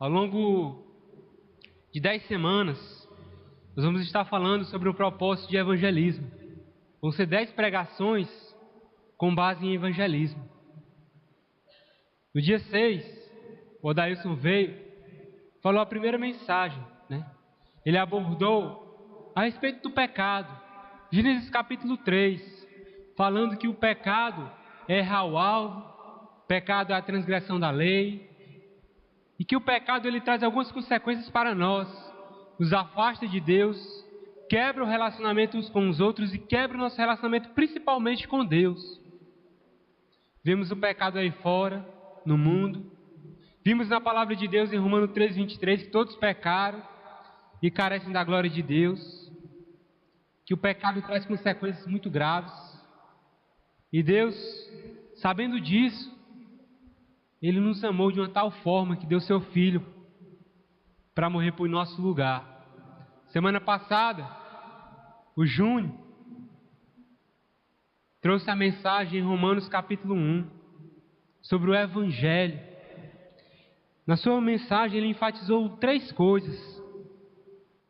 Ao longo de 10 semanas, nós vamos estar falando sobre o propósito de evangelismo. Vão ser 10 pregações com base em evangelismo. No dia 6, o Odailson veio, falou a primeira mensagem, Ele abordou a respeito do pecado. Gênesis capítulo 3, falando que o pecado erra o alvo, pecado é a transgressão da lei, e que o pecado ele traz algumas consequências para nós, nos afasta de Deus, quebra o relacionamento uns com os outros e quebra o nosso relacionamento principalmente com Deus. Vemos o pecado aí fora, no mundo. Vimos na palavra de Deus em Romanos 3:23 que todos pecaram e carecem da glória de Deus, que o pecado traz consequências muito graves. E Deus, sabendo disso, Ele nos amou de uma tal forma que deu seu Filho para morrer por nosso lugar. Semana passada, o Júnior trouxe a mensagem em Romanos capítulo 1 sobre o Evangelho. Na sua mensagem ele enfatizou 3 coisas: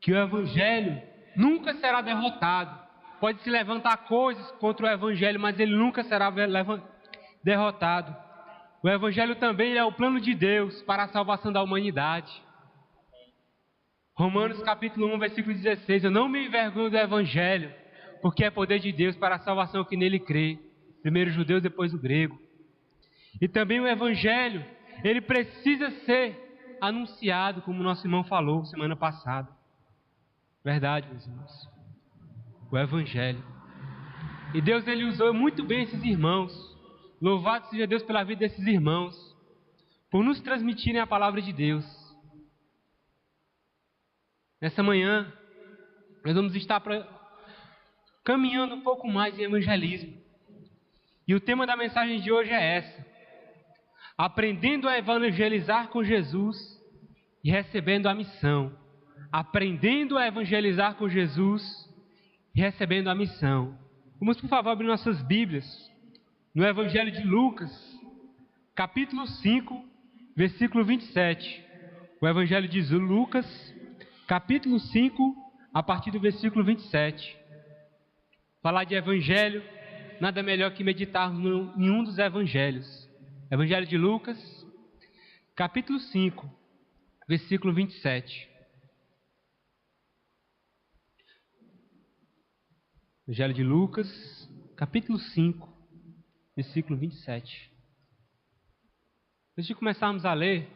que o Evangelho nunca será derrotado. Pode se levantar coisas contra o Evangelho, mas ele nunca será derrotado. O Evangelho também é o plano de Deus para a salvação da humanidade. Romanos capítulo 1, versículo 16. Eu não me envergonho do Evangelho, porque é poder de Deus para a salvação que nele crê. Primeiro o judeu, depois o grego. E também o Evangelho, ele precisa ser anunciado, como nosso irmão falou semana passada. Verdade, meus irmãos. O Evangelho. E Deus ele usou muito bem esses irmãos. Louvado seja Deus pela vida desses irmãos, por nos transmitirem a palavra de Deus. Nessa manhã, nós vamos estar caminhando um pouco mais em evangelismo. E o tema da mensagem de hoje é essa: aprendendo a evangelizar com Jesus e recebendo a missão. Aprendendo a evangelizar com Jesus e recebendo a missão. Vamos, por favor, abrir nossas Bíblias no Evangelho de Lucas, capítulo 5, versículo 27. O Evangelho de Lucas, capítulo 5, a partir do versículo 27. Falar de Evangelho, nada melhor que meditarmos em um dos Evangelhos. Evangelho de Lucas, capítulo 5, versículo 27. Evangelho de Lucas, capítulo 5, versículo 27. Antes de começarmos a ler,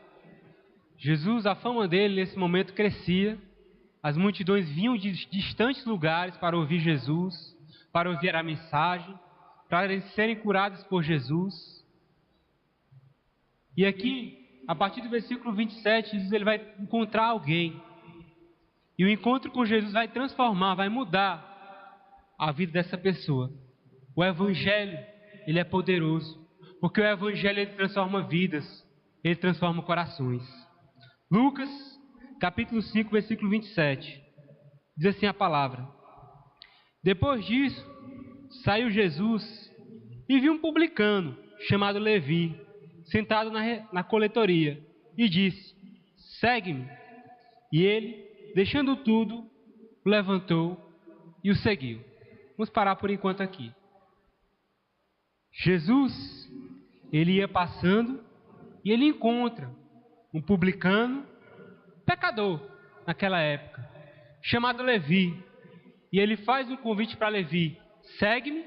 Jesus, a fama dele nesse momento crescia. As multidões vinham de distantes lugares para ouvir Jesus, para ouvir a mensagem, para serem curados por Jesus. E aqui, a partir do versículo 27, Jesus ele vai encontrar alguém. E o encontro com Jesus vai transformar, vai mudar a vida dessa pessoa. O Evangelho ele é poderoso, porque o Evangelho ele transforma vidas, ele transforma corações. Lucas, capítulo 5, versículo 27. Diz assim a palavra: depois disso, saiu Jesus e viu um publicano, chamado Levi, sentado na coletoria, e disse: segue-me. E ele, deixando tudo, o levantou e o seguiu. Vamos parar por enquanto aqui. Jesus, ele ia passando e ele encontra um publicano, pecador naquela época, chamado Levi. E ele faz um convite para Levi: segue-me.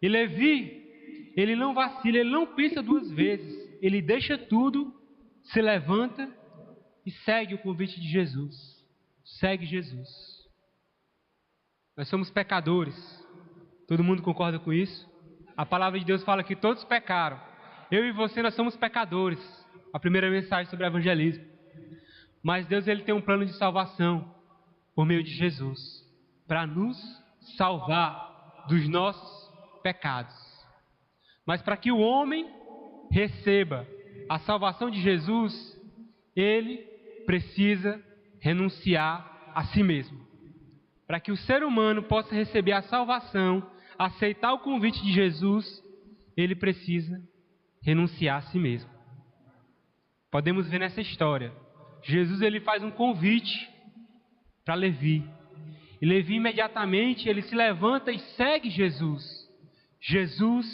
E Levi, ele não vacila, ele não pensa 2 vezes. Ele deixa tudo, se levanta e segue o convite de Jesus. Segue Jesus. Nós somos pecadores. Todo mundo concorda com isso? A palavra de Deus fala que todos pecaram. Eu e você, nós somos pecadores. A primeira mensagem sobre o evangelismo. Mas Deus ele tem um plano de salvação por meio de Jesus, para nos salvar dos nossos pecados. Mas para que o homem receba a salvação de Jesus, ele precisa renunciar a si mesmo. Para que o ser humano possa receber a salvação, aceitar o convite de Jesus, ele precisa renunciar a si mesmo. podemos ver nessa história. Jesus ele faz um convite para Levi. E Levi imediatamente ele se levanta e segue Jesus. Jesus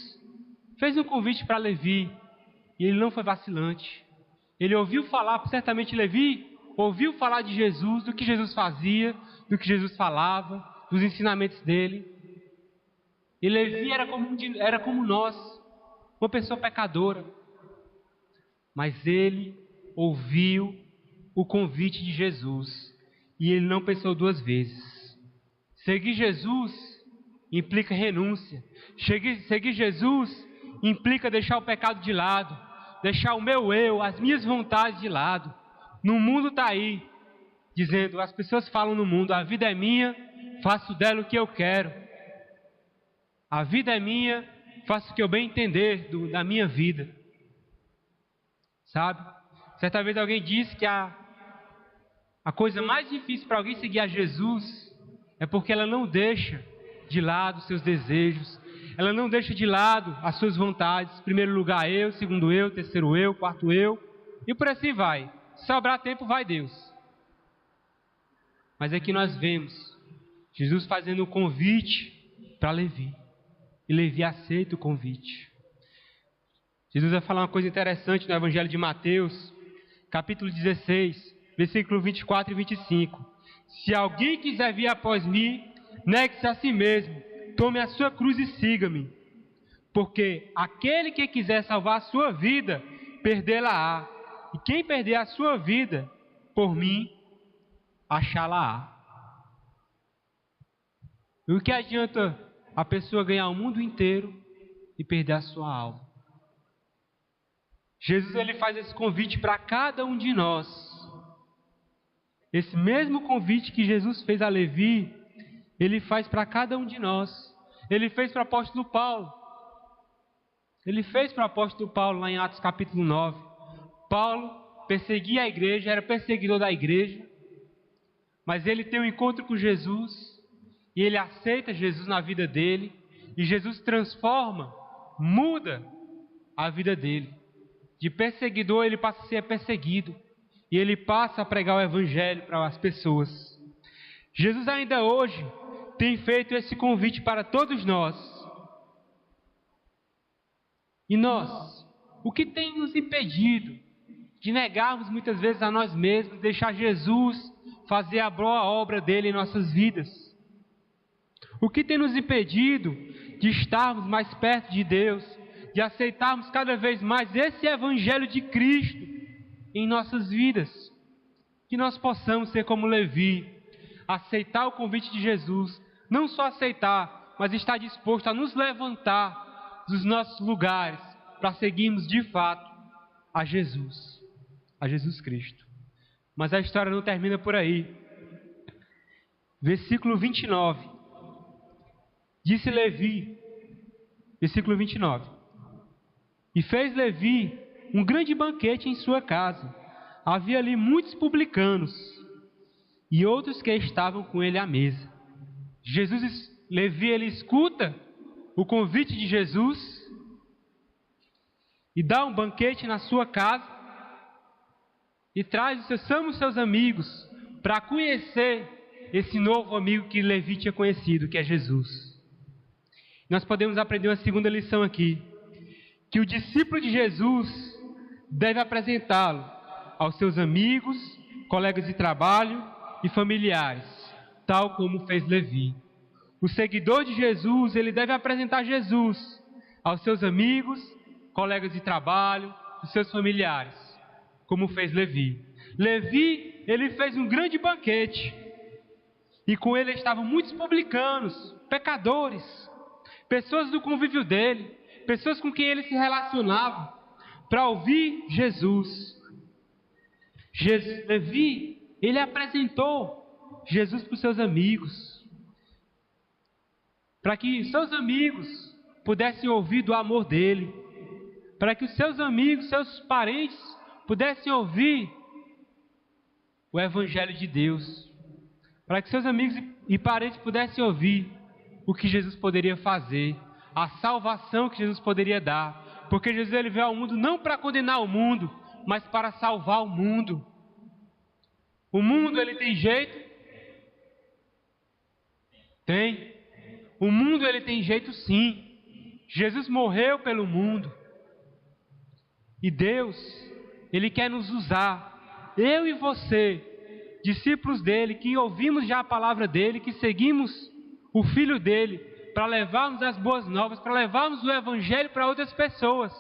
fez um convite para Levi e ele não foi vacilante. Ele ouviu falar, certamente Levi ouviu falar de Jesus, do que Jesus fazia, do que Jesus falava, dos ensinamentos dele. E Levi era como nós, uma pessoa pecadora. Mas ele ouviu o convite de Jesus e ele não pensou duas vezes. Seguir Jesus implica renúncia. Seguir Jesus implica deixar o pecado de lado, deixar o meu eu, as minhas vontades de lado. No mundo está aí, dizendo, as pessoas falam no mundo, a vida é minha, faço dela o que eu quero. A vida é minha, faço o que eu bem entender da minha vida. Sabe? Certa vez alguém disse que a coisa mais difícil para alguém seguir a Jesus é porque ela não deixa de lado os seus desejos, ela não deixa de lado as suas vontades. Primeiro lugar eu, segundo eu, terceiro eu, quarto eu, e por assim vai. Se sobrar tempo, vai Deus. Mas aqui nós vemos Jesus fazendo um convite para Levi, e Levi aceita o convite. Jesus vai falar uma coisa interessante no Evangelho de Mateus, capítulo 16, versículo 24 e 25. Se alguém quiser vir após mim, negue-se a si mesmo, tome a sua cruz e siga-me. Porque aquele que quiser salvar a sua vida, perdê-la-á. E quem perder a sua vida, por mim, achá-la-á. E o que adianta a pessoa ganhar o mundo inteiro e perder a sua alma? Jesus ele faz esse convite para cada um de nós. Esse mesmo convite que Jesus fez a Levi, ele faz para cada um de nós. Ele fez para o apóstolo Paulo. Ele fez para o apóstolo Paulo lá em Atos capítulo 9. Paulo perseguia a igreja, era perseguidor da igreja. Mas ele tem um encontro com Jesus. E ele aceita Jesus na vida dele. E Jesus transforma, muda a vida dele. De perseguidor ele passa a ser perseguido. E ele passa a pregar o evangelho para as pessoas. Jesus ainda hoje tem feito esse convite para todos nós. E nós, o que tem nos impedido de negarmos muitas vezes a nós mesmos, deixar Jesus fazer a boa obra dele em nossas vidas? O que tem nos impedido de estarmos mais perto de Deus, de aceitarmos cada vez mais esse evangelho de Cristo em nossas vidas? Que nós possamos ser como Levi, aceitar o convite de Jesus, não só aceitar, mas estar disposto a nos levantar dos nossos lugares para seguirmos de fato a Jesus Cristo. Mas a história não termina por aí. Versículo 29. Disse Levi, versículo 29. E fez Levi um grande banquete em sua casa. Havia ali muitos publicanos e outros que estavam com ele à mesa. Levi, ele escuta o convite de Jesus e dá um banquete na sua casa e chama os seus amigos para conhecer esse novo amigo que Levi tinha conhecido, que é Jesus. Nós podemos aprender uma segunda lição aqui, que o discípulo de Jesus deve apresentá-lo aos seus amigos, colegas de trabalho e familiares, tal como fez Levi. O seguidor de Jesus, ele deve apresentar Jesus aos seus amigos, colegas de trabalho e seus familiares, como fez Levi. Levi, ele fez um grande banquete, e com ele estavam muitos publicanos, pecadores, pessoas do convívio dele, pessoas com quem ele se relacionava, para ouvir Jesus. Levi, ele apresentou Jesus para os seus amigos, para que seus amigos pudessem ouvir do amor dele, para que os seus amigos, seus parentes pudessem ouvir o evangelho de Deus, para que seus amigos e parentes pudessem ouvir o que Jesus poderia fazer, a salvação que Jesus poderia dar, porque Jesus ele veio ao mundo não para condenar o mundo, mas para salvar o mundo. O mundo, ele tem jeito? Tem. O mundo, ele tem jeito sim. Jesus morreu pelo mundo. E Deus, ele quer nos usar. Eu e você, discípulos dele, que ouvimos já a palavra dele, que seguimos o Filho dele, para levarmos as boas novas, para levarmos o Evangelho para outras pessoas.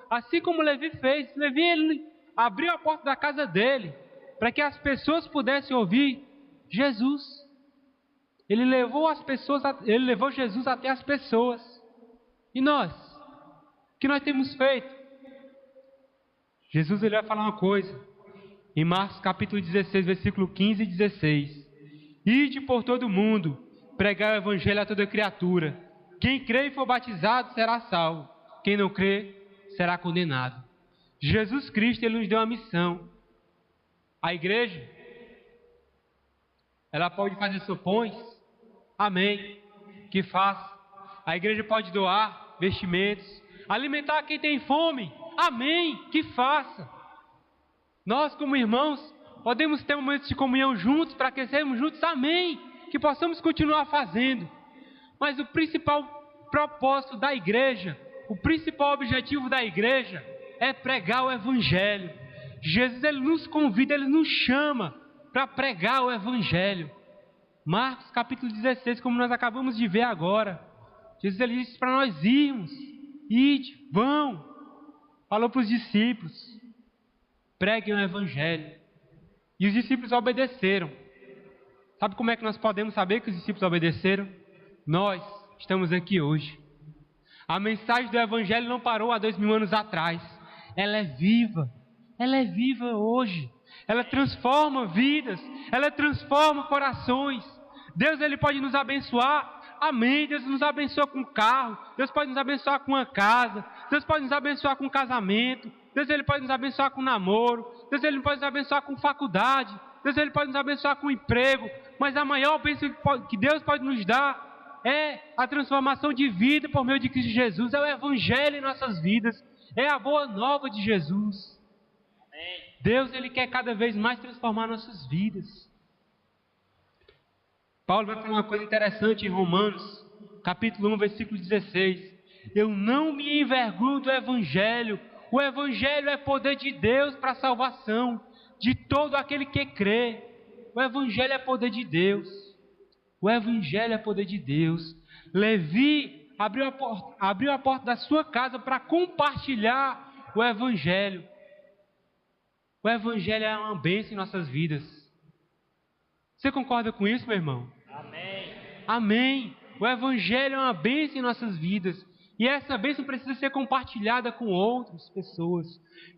Assim como Levi fez. Levi, ele abriu a porta da casa dele, para que as pessoas pudessem ouvir Jesus. Ele levou Jesus até as pessoas. E nós? O que nós temos feito? Jesus, ele vai falar uma coisa. Em Marcos capítulo 16, versículo 15 e 16. Ide por todo o mundo, pregai o Evangelho a toda criatura. Quem crê e for batizado será salvo. Quem não crê será condenado. Jesus Cristo, ele nos deu uma missão. A igreja, ela pode fazer supões? Amém. Que faça. A igreja pode doar vestimentos, alimentar quem tem fome? Amém. Que faça. Nós, como irmãos, podemos ter momentos de comunhão juntos, para crescermos juntos? Amém. Que possamos continuar fazendo. Mas o principal propósito da igreja, o principal objetivo da igreja é pregar o Evangelho. Jesus, ele nos convida, ele nos chama para pregar o Evangelho. Marcos capítulo 16, como nós acabamos de ver agora. Jesus, ele disse para nós irmos. Ide, vão. Falou para os discípulos. Preguem o Evangelho. E os discípulos obedeceram. Sabe como é que nós podemos saber que os discípulos obedeceram? Nós estamos aqui hoje. A mensagem do Evangelho não parou há 2000 anos atrás. Ela é viva. Ela é viva hoje. Ela transforma vidas. Ela transforma corações. Deus, ele pode nos abençoar. Amém. Deus nos abençoa com carro. Deus pode nos abençoar com uma casa. Deus pode nos abençoar com casamento. Deus, ele pode nos abençoar com namoro. Deus, ele pode nos abençoar com faculdade. Deus, ele pode nos abençoar com emprego. Mas a maior bênção que Deus pode nos dar é a transformação de vida por meio de Cristo Jesus. É o Evangelho em nossas vidas. É a boa nova de Jesus. Deus, ele quer cada vez mais transformar nossas vidas. Paulo vai falar uma coisa interessante em Romanos, capítulo 1, versículo 16. Eu não me envergonho do Evangelho. O Evangelho é poder de Deus para a salvação de todo aquele que crê. O Evangelho é poder de Deus. O Evangelho é poder de Deus. Levi abriu a porta da sua casa para compartilhar o Evangelho. O Evangelho é uma bênção em nossas vidas. Você concorda com isso, meu irmão? Amém. Amém. O Evangelho é uma bênção em nossas vidas. E essa bênção precisa ser compartilhada com outras pessoas.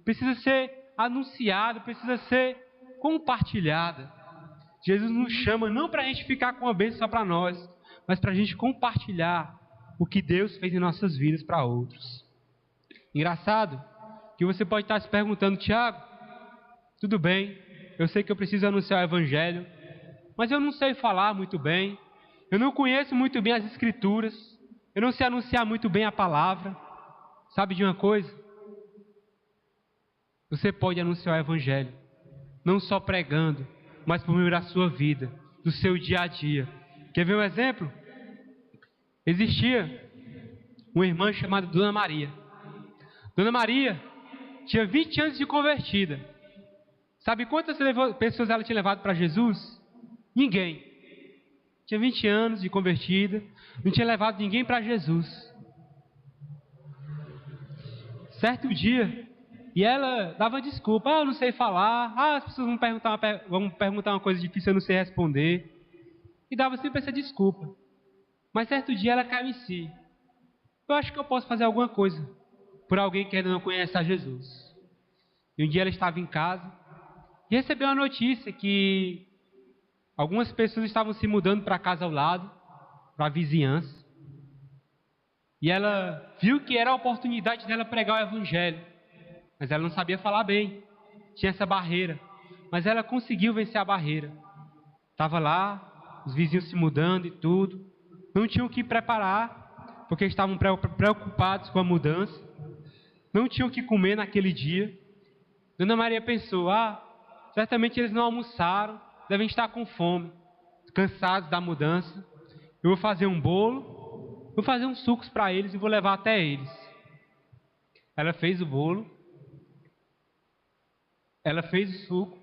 Precisa ser anunciada, precisa ser compartilhada. Jesus nos chama não para a gente ficar com a bênção só para nós, mas para a gente compartilhar o que Deus fez em nossas vidas para outros. Engraçado que você pode estar se perguntando, Tiago, tudo bem, eu sei que eu preciso anunciar o Evangelho, mas eu não sei falar muito bem, eu não conheço muito bem as Escrituras, eu não sei anunciar muito bem a palavra. Sabe de uma coisa? Você pode anunciar o Evangelho, não só pregando, mas por meio da sua vida, do seu dia a dia. Quer ver um exemplo? Existia uma irmã chamada Dona Maria. Dona Maria tinha 20 anos de convertida. Sabe quantas pessoas ela tinha levado para Jesus? Ninguém. Tinha 20 anos de convertida, não tinha levado ninguém para Jesus. Certo dia, e ela dava desculpa, eu não sei falar, as pessoas vão perguntar uma coisa difícil, eu não sei responder. E dava sempre essa desculpa. Mas certo dia ela caiu em si. Eu acho que eu posso fazer alguma coisa por alguém que ainda não conhece a Jesus. E um dia ela estava em casa e recebeu a notícia que algumas pessoas estavam se mudando para a casa ao lado, para a vizinhança. E ela viu que era a oportunidade dela pregar o Evangelho. Mas ela não sabia falar bem. Tinha essa barreira. Mas ela conseguiu vencer a barreira. Estava lá, os vizinhos se mudando e tudo. Não tinham que preparar, porque estavam preocupados com a mudança. Não tinham que comer naquele dia. Dona Maria pensou, certamente eles não almoçaram, devem estar com fome, cansados da mudança. Eu vou fazer um bolo, vou fazer uns sucos para eles e vou levar até eles. Ela fez o bolo, ela fez o suco,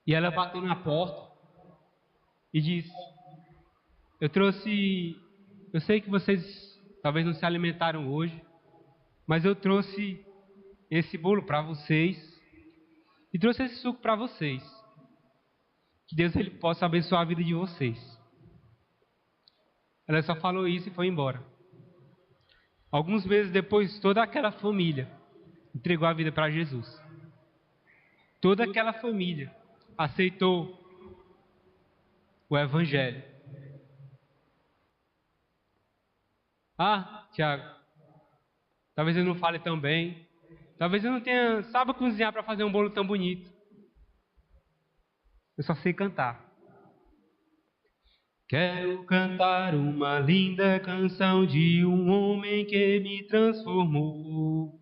e ela bateu na porta e disse, eu sei que vocês talvez não se alimentaram hoje, mas eu trouxe esse bolo para vocês e trouxe esse suco para vocês. Que Deus ele possa abençoar a vida de vocês. Ela só falou isso e foi embora. Alguns meses depois, toda aquela família entregou a vida para Jesus. Toda aquela família aceitou o Evangelho. Tiago, talvez eu não fale tão bem. Talvez eu não saiba cozinhar para fazer um bolo tão bonito. Eu só sei cantar. Quero cantar uma linda canção de um homem que me transformou.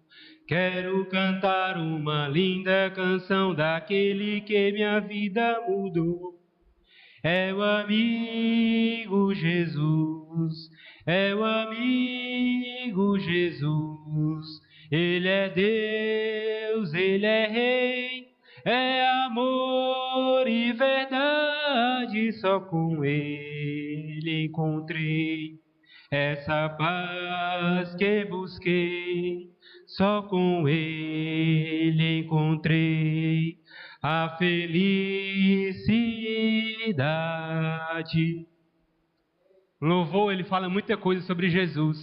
Quero cantar uma linda canção daquele que minha vida mudou. É o amigo Jesus, é o amigo Jesus. Ele é Deus, Ele é Rei, é amor e verdade. Só com Ele encontrei essa paz que busquei. Só com Ele encontrei a felicidade. Louvor, ele fala muita coisa sobre Jesus.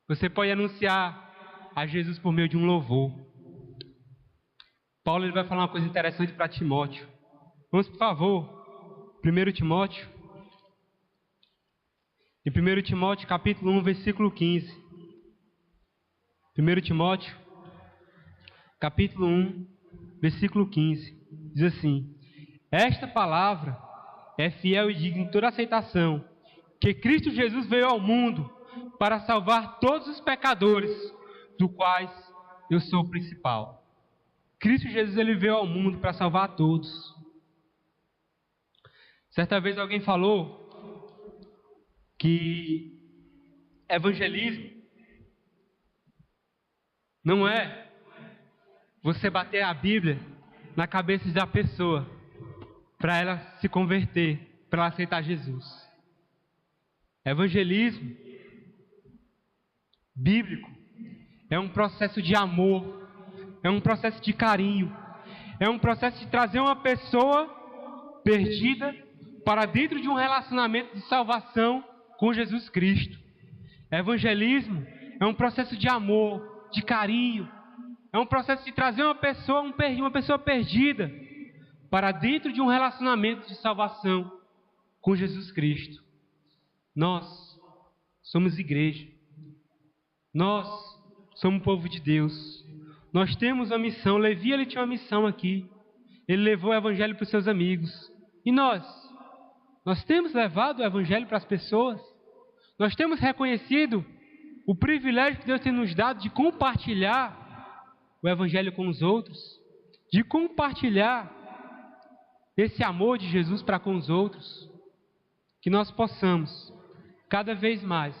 Você pode anunciar a Jesus por meio de um louvor. Paulo ele vai falar uma coisa interessante para Timóteo. Vamos, por favor, 1 Timóteo. Em 1 Timóteo, capítulo 1, versículo 15. 1 Timóteo, capítulo 1, versículo 15. Diz assim: esta palavra é fiel e digna de toda aceitação, que Cristo Jesus veio ao mundo para salvar todos os pecadores, do quais eu sou o principal. Cristo Jesus ele veio ao mundo para salvar todos. Certa vez alguém falou que evangelismo não é você bater a Bíblia na cabeça da pessoa para ela se converter, para ela aceitar Jesus. Evangelismo bíblico é um processo de amor, é um processo de carinho, é um processo de trazer uma pessoa perdida para dentro de um relacionamento de salvação com Jesus Cristo. Evangelismo é um processo de amor, de carinho, é um processo de trazer uma pessoa perdida para dentro de um relacionamento de salvação com Jesus Cristo. Nós somos igreja. Nós somos povo de Deus. Nós temos uma missão. Levi ele tinha uma missão aqui. Ele levou o evangelho para os seus amigos. E nós? Nós temos levado o evangelho para as pessoas? Nós temos reconhecido o privilégio que Deus tem nos dado de compartilhar o evangelho com os outros? De compartilhar esse amor de Jesus para com os outros? Que nós possamos, cada vez mais,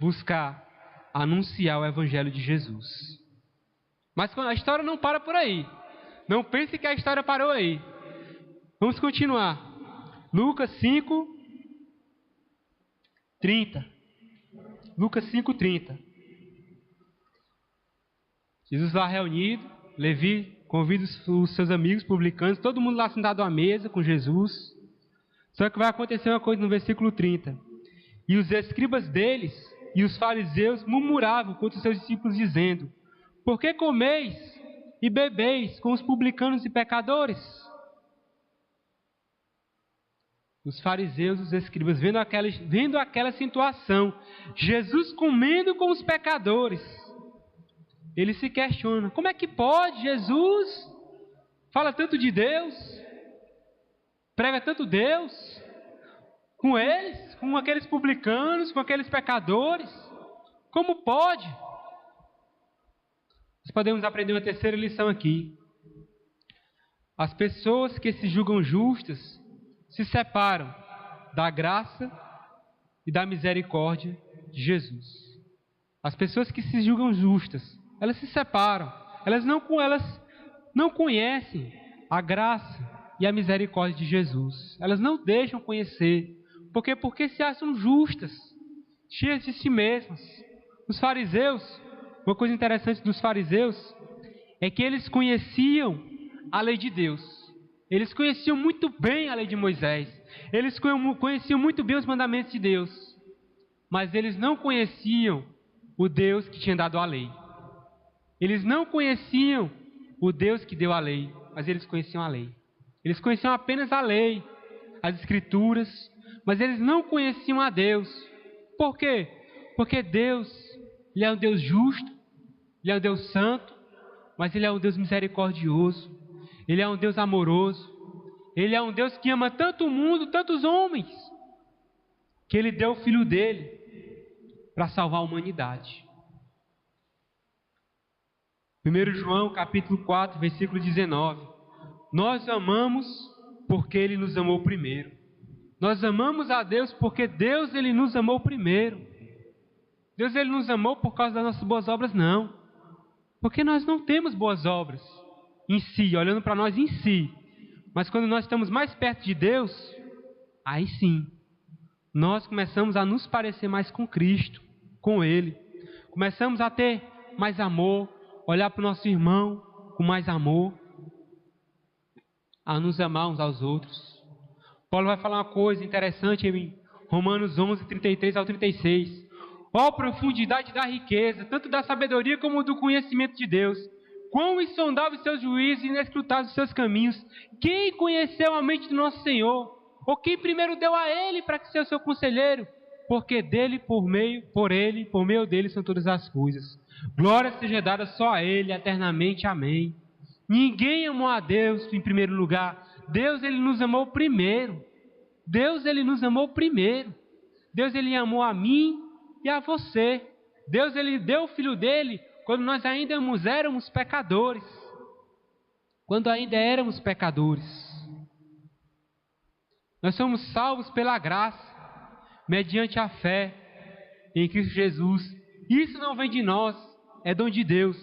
buscar anunciar o evangelho de Jesus. Mas a história não para por aí. Não pense que a história parou aí. Vamos continuar. Lucas 5:30. Lucas 5:30. Jesus lá reunido, Levi convida os seus amigos publicanos, todo mundo lá sentado à mesa com Jesus. Só que vai acontecer uma coisa no versículo 30. E os escribas deles e os fariseus murmuravam contra os seus discípulos, dizendo: por que comeis e bebeis com os publicanos e pecadores? Os fariseus, os escribas, vendo aquela situação, Jesus comendo com os pecadores, eles se questionam: como é que pode? Jesus fala tanto de Deus, prega tanto Deus, com eles, com aqueles publicanos, com aqueles pecadores. Como pode? Nós podemos aprender uma terceira lição aqui. As pessoas que se julgam justas se separam da graça e da misericórdia de Jesus. As pessoas que se julgam justas, elas se separam. Elas não conhecem a graça e a misericórdia de Jesus. Elas não deixam conhecer. Por quê? Porque se acham justas, cheias de si mesmas. Os fariseus, uma coisa interessante dos fariseus, é que eles conheciam a lei de Deus. Eles conheciam muito bem a lei de Moisés. Eles conheciam muito bem os mandamentos de Deus. Mas eles não conheciam o Deus que tinha dado a lei. Eles não conheciam o Deus que deu a lei, mas eles conheciam a lei. Eles conheciam apenas a lei, as escrituras, mas eles não conheciam a Deus. Por quê? Porque Deus, Ele é um Deus justo, Ele é um Deus santo, mas Ele é um Deus misericordioso, Ele é um Deus amoroso, Ele é um Deus que ama tanto o mundo, tantos homens, que Ele deu o Filho dEle para salvar a humanidade. 1 João capítulo 4, versículo 19. Nós amamos porque Ele nos amou primeiro. Nós amamos a Deus porque Deus Ele nos amou primeiro. Deus Ele nos amou por causa das nossas boas obras? Não. Porque nós não temos boas obras em si, olhando para nós em si. Mas quando nós estamos mais perto de Deus, aí sim, nós começamos a nos parecer mais com Cristo, com Ele. Começamos a ter mais amor, olhar para o nosso irmão com mais amor, a nos amar uns aos outros. Paulo vai falar uma coisa interessante em Romanos 11, 33 ao 36. Ó profundidade da riqueza, tanto da sabedoria como do conhecimento de Deus. Quão insondáveis seus juízos e inescrutáveis seus caminhos. Quem conheceu a mente do nosso Senhor? Ou quem primeiro deu a Ele para que seja o seu conselheiro? Porque dele, por meio dele são todas as coisas. Glória seja dada só a Ele, eternamente. Amém. Ninguém amou a Deus em primeiro lugar. Deus, Ele nos amou primeiro. Deus, Ele nos amou primeiro. Deus, Ele amou a mim e a você. Deus, Ele deu o Filho dEle quando nós ainda éramos pecadores. Quando ainda éramos pecadores. Nós somos salvos pela graça, mediante a fé em Cristo Jesus. Isso não vem de nós, é dom de Deus.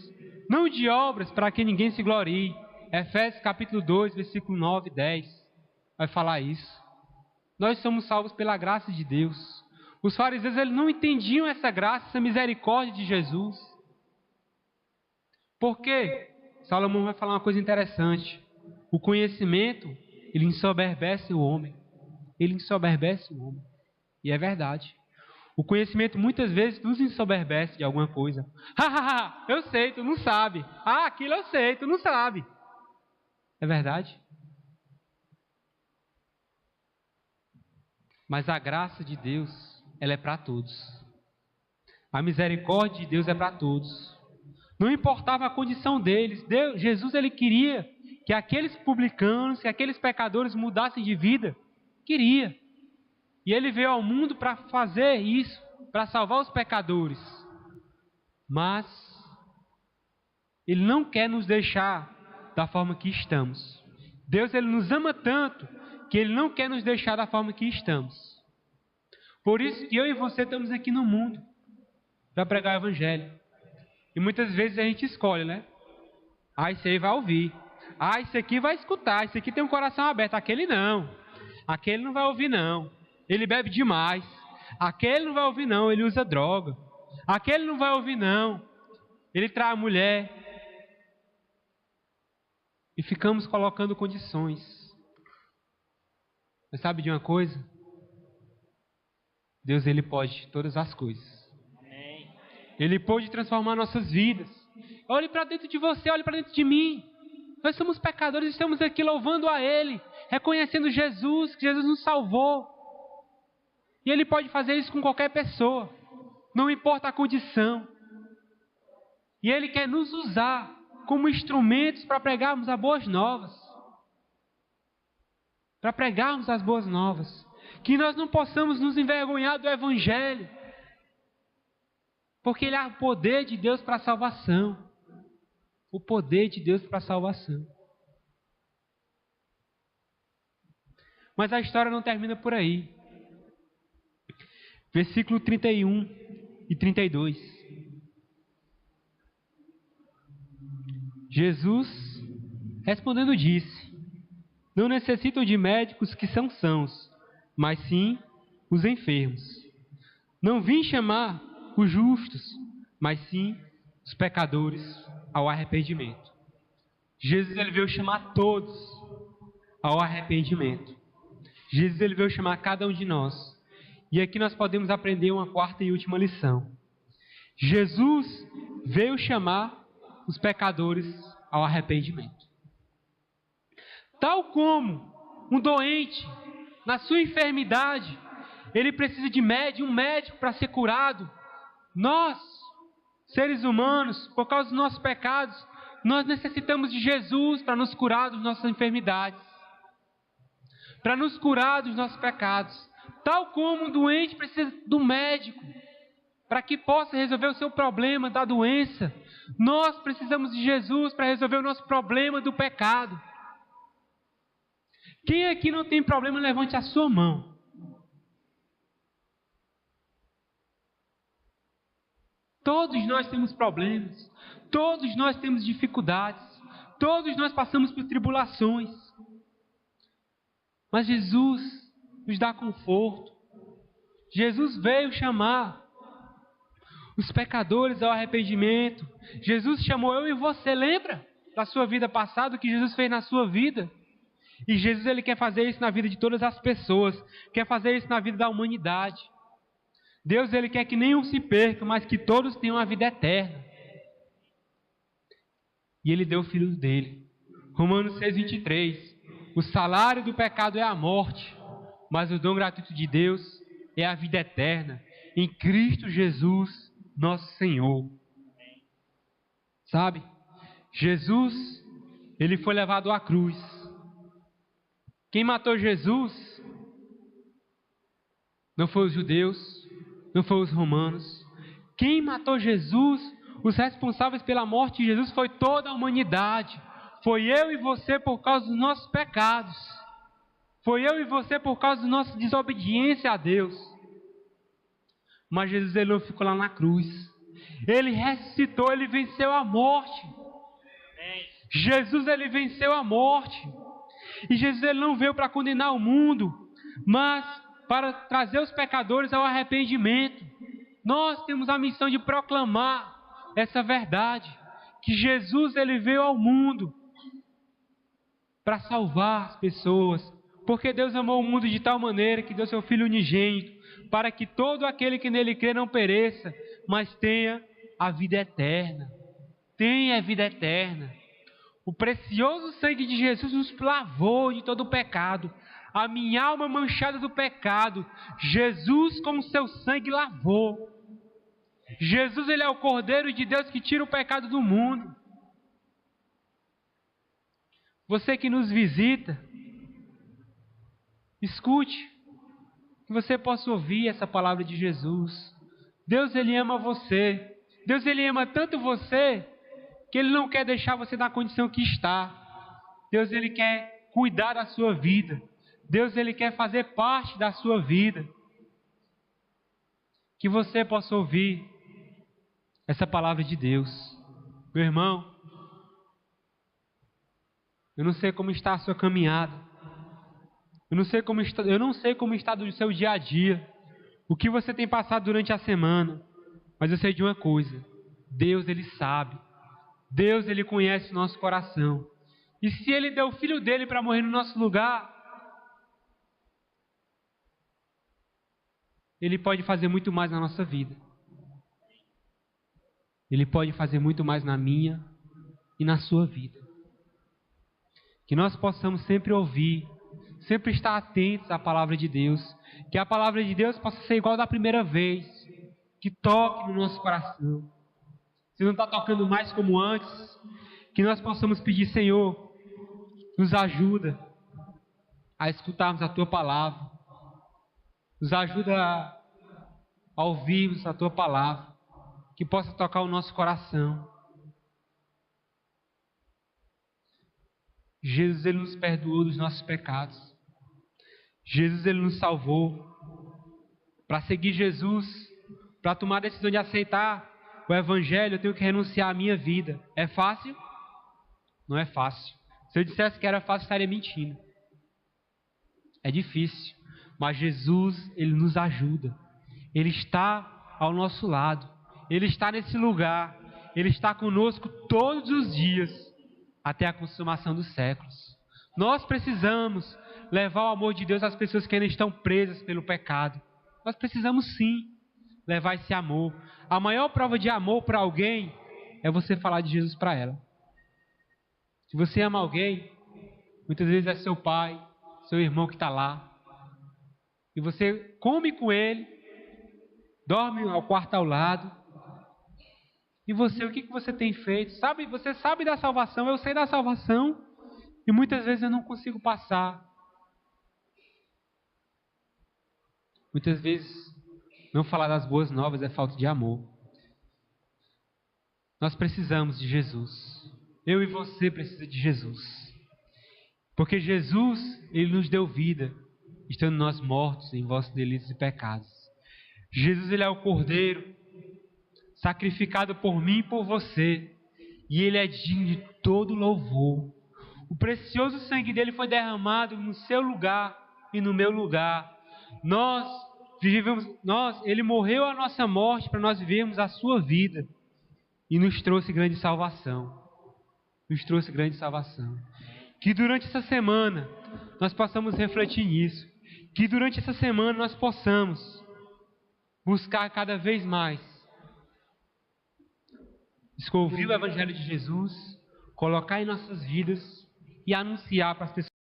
Não de obras para que ninguém se glorie. Efésios capítulo 2, versículo 9 e 10 vai falar isso. Nós somos salvos pela graça de Deus. Os fariseus eles não entendiam essa graça, essa misericórdia de Jesus. Por quê? Salomão vai falar uma coisa interessante. O conhecimento, ele ensoberbece o homem. Ele ensoberbece o homem. E é verdade. O conhecimento muitas vezes nos ensoberbece de alguma coisa. Eu sei, tu não sabe. Aquilo eu sei, tu não sabe. É verdade? Mas a graça de Deus, ela é para todos. A misericórdia de Deus é para todos. Não importava a condição deles. Jesus, ele queria que aqueles publicanos, que aqueles pecadores mudassem de vida. Queria. E ele veio ao mundo para fazer isso, para salvar os pecadores. Mas ele não quer nos deixar da forma que estamos. Deus, ele nos ama tanto que ele não quer nos deixar da forma que estamos. Por isso que eu e você estamos aqui no mundo para pregar o evangelho. E muitas vezes a gente escolhe, né? Esse aí vai ouvir. Esse aqui vai escutar. Esse aqui tem um coração aberto. Aquele não. Aquele não vai ouvir não. Ele bebe demais. Aquele não vai ouvir não. Ele usa droga. Aquele não vai ouvir não. Ele trai a mulher. E ficamos colocando condições. Mas sabe de uma coisa? Deus, ele pode todas as coisas. Ele pode transformar nossas vidas. Olhe para dentro de você, olhe para dentro de mim. Nós somos pecadores e estamos aqui louvando a Ele, reconhecendo Jesus, que Jesus nos salvou. E Ele pode fazer isso com qualquer pessoa, não importa a condição. E Ele quer nos usar como instrumentos para pregarmos as boas novas. Para pregarmos as boas novas. Que nós não possamos nos envergonhar do Evangelho. Porque ele é o poder de Deus para a salvação. O poder de Deus para a salvação. Mas a história não termina por aí. Versículo 31 e 32. Jesus, respondendo, disse: não necessitam de médicos que são sãos, mas sim os enfermos. Não vim chamar os justos, mas sim os pecadores ao arrependimento. Jesus, ele veio chamar todos ao arrependimento. Jesus, ele veio chamar cada um de nós. E aqui nós podemos aprender uma quarta e última lição. Jesus veio chamar os pecadores ao arrependimento. Tal como um doente, na sua enfermidade, ele precisa de um médico para ser curado. Nós, seres humanos, por causa dos nossos pecados, nós necessitamos de Jesus para nos curar das nossas enfermidades, para nos curar dos nossos pecados. Tal como um doente precisa de um médico para que possa resolver o seu problema da doença, nós precisamos de Jesus para resolver o nosso problema do pecado. Quem aqui não tem problema, levante a sua mão. Todos nós temos problemas, todos nós temos dificuldades, todos nós passamos por tribulações. Mas Jesus nos dá conforto. Jesus veio chamar os pecadores ao arrependimento. Jesus chamou eu e você, lembra da sua vida passada, o que Jesus fez na sua vida? E Jesus, ele quer fazer isso na vida de todas as pessoas, quer fazer isso na vida da humanidade. Deus, ele quer que nenhum se perca, mas que todos tenham a vida eterna. E ele deu o filho dele. Romanos 6:23. O salário do pecado é a morte, mas o dom gratuito de Deus é a vida eterna, em Cristo Jesus, nosso Senhor. Sabe? Jesus, ele foi levado à cruz. Quem matou Jesus não foi os judeus, não foi os romanos. Quem matou Jesus, os responsáveis pela morte de Jesus, foi toda a humanidade. Foi eu e você por causa dos nossos pecados. Foi eu e você por causa da nossa desobediência a Deus. Mas Jesus, ele não ficou lá na cruz. Ele ressuscitou, ele venceu a morte. Jesus, ele venceu a morte. E Jesus, ele não veio para condenar o mundo, mas para trazer os pecadores ao arrependimento. Nós temos a missão de proclamar essa verdade, que Jesus, ele veio ao mundo para salvar as pessoas, porque Deus amou o mundo de tal maneira que deu seu Filho unigênito, para que todo aquele que nele crê não pereça, mas tenha a vida eterna. Tenha a vida eterna. O precioso sangue de Jesus nos lavou de todo o pecado. A minha alma manchada do pecado, Jesus com o seu sangue lavou. Jesus, ele é o Cordeiro de Deus que tira o pecado do mundo. Você que nos visita, escute, que você possa ouvir essa palavra de Jesus. Deus, ele ama você. Deus, ele ama tanto você, que ele não quer deixar você na condição que está. Deus, ele quer cuidar da sua vida. Deus, ele quer fazer parte da sua vida. Que você possa ouvir essa palavra de Deus. Meu irmão, eu não sei como está a sua caminhada. Eu não sei como está o seu dia a dia. O que você tem passado durante a semana. Mas eu sei de uma coisa. Deus, ele sabe. Deus, ele conhece o nosso coração. E se ele deu o filho dele para morrer no nosso lugar, ele pode fazer muito mais na nossa vida. Ele pode fazer muito mais na minha e na sua vida. Que nós possamos sempre ouvir, sempre estar atentos à palavra de Deus. Que a palavra de Deus possa ser igual da primeira vez. Que toque no nosso coração. Se não está tocando mais como antes, que nós possamos pedir: Senhor, nos ajuda a escutarmos a Tua palavra. Nos ajuda a ouvirmos a Tua palavra. que possa tocar o nosso coração. Jesus, Ele nos perdoou dos nossos pecados. Jesus, Ele nos salvou. Para seguir Jesus, para tomar a decisão de aceitar o Evangelho, eu tenho que renunciar à minha vida. É fácil? Não é fácil. Se eu dissesse que era fácil, estaria mentindo. É difícil. Mas Jesus, Ele nos ajuda. Ele está ao nosso lado. Ele está nesse lugar. Ele está conosco todos os dias, até a consumação dos séculos. Nós precisamos levar o amor de Deus às pessoas que ainda estão presas pelo pecado. Nós precisamos sim levar esse amor. A maior prova de amor para alguém é você falar de Jesus para ela. Se você ama alguém, muitas vezes é seu pai, seu irmão que está lá, e você come com ele, dorme ao quarto ao lado, e você, o que você tem feito? Você sabe da salvação, eu sei da salvação, e muitas vezes eu não consigo passar. Muitas vezes, não falar das boas novas é falta de amor. Nós precisamos de Jesus. Eu e você precisamos de Jesus. Porque Jesus, Ele nos deu vida, estando nós mortos em vossos delitos e pecados. Jesus, Ele é o Cordeiro, sacrificado por mim e por você. E Ele é digno de todo louvor. O precioso sangue dele foi derramado no seu lugar e no meu lugar. Ele morreu a nossa morte para nós vivermos a sua vida. E nos trouxe grande salvação. Que durante essa semana nós possamos refletir nisso. Que durante essa semana nós possamos buscar cada vez mais ouvir o Evangelho de Jesus, colocar em nossas vidas e anunciar para as pessoas